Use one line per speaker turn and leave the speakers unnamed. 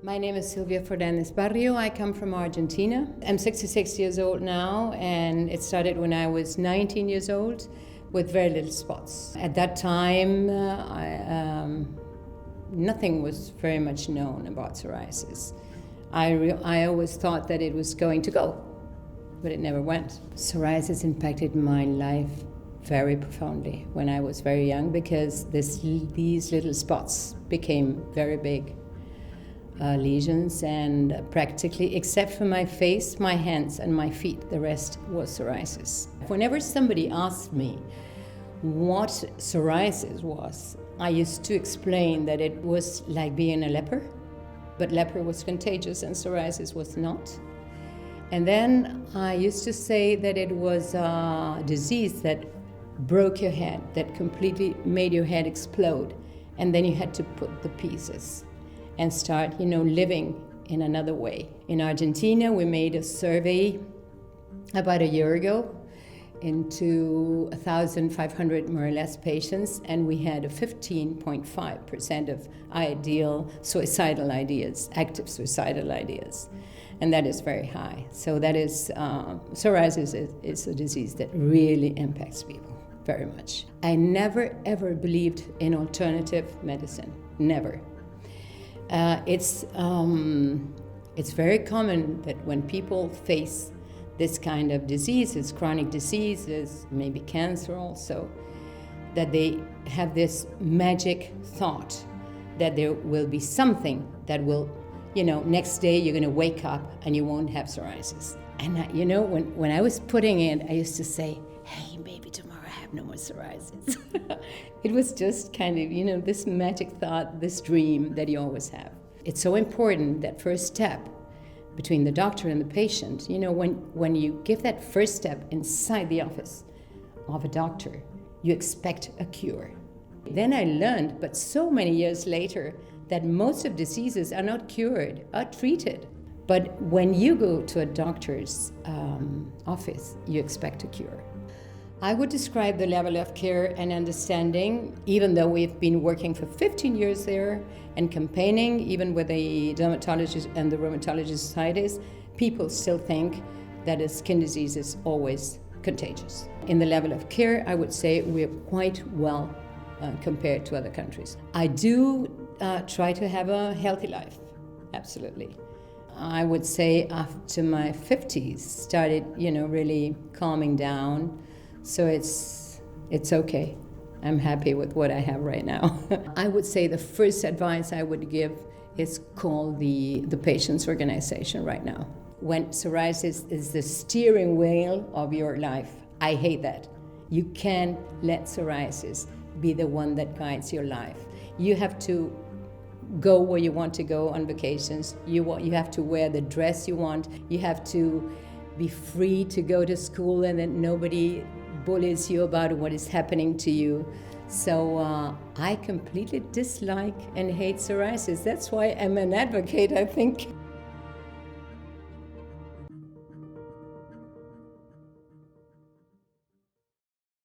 My name is Sylvia Fernandez-Barrio. I come from Argentina. I'm 66 years old now, and it started when I was 19 years old with very little spots. At that time, nothing was very much known about psoriasis. I always thought that it was going to go, but it never went. Psoriasis impacted my life very profoundly when I was very young because these little spots became very big lesions, and practically, except for my face, my hands, and my feet, the rest was psoriasis. Whenever somebody asked me what psoriasis was, I used to explain that it was like being a leper, but leper was contagious and psoriasis was not. And then I used to say that it was a disease that broke your head, that completely made your head explode, and then you had to put the pieces and start, living in another way. In Argentina, we made a survey about a year ago into 1,500 more or less patients, and we had a 15.5% of ideal suicidal ideas, active suicidal ideas, and that is very high. So that is, psoriasis is a disease that really impacts people very much. I never ever believed in alternative medicine, never. It's very common that when people face this kind of diseases, chronic diseases, maybe cancer also, that they have this magic thought that there will be something that will, next day you're going to wake up and you won't have psoriasis. And when I was putting it, I used to say, hey, maybe tomorrow I have no more psoriasis. It was just kind of, this magic thought, this dream that you always have. It's so important, that first step between the doctor and the patient. When you give that first step inside the office of a doctor, you expect a cure. Then I learned, but so many years later, that most of diseases are not cured, are treated. But when you go to a doctor's office, you expect a cure. I would describe the level of care and understanding, even though we've been working for 15 years there and campaigning, even with the dermatologists and the rheumatology societies, people still think that a skin disease is always contagious. In the level of care, I would say we're quite well compared to other countries. I do try to have a healthy life, absolutely. I would say after my 50s, started, really calming down. So it's okay. I'm happy with what I have right now. I would say the first advice I would give is call the patient's organization right now. When psoriasis is the steering wheel of your life, I hate that. You can't let psoriasis be the one that guides your life. You have to go where you want to go on vacations. You have to wear the dress you want. You have to be free to go to school and then nobody bullies you about what is happening to you. So I completely dislike and hate psoriasis. That's why I'm an advocate, I think.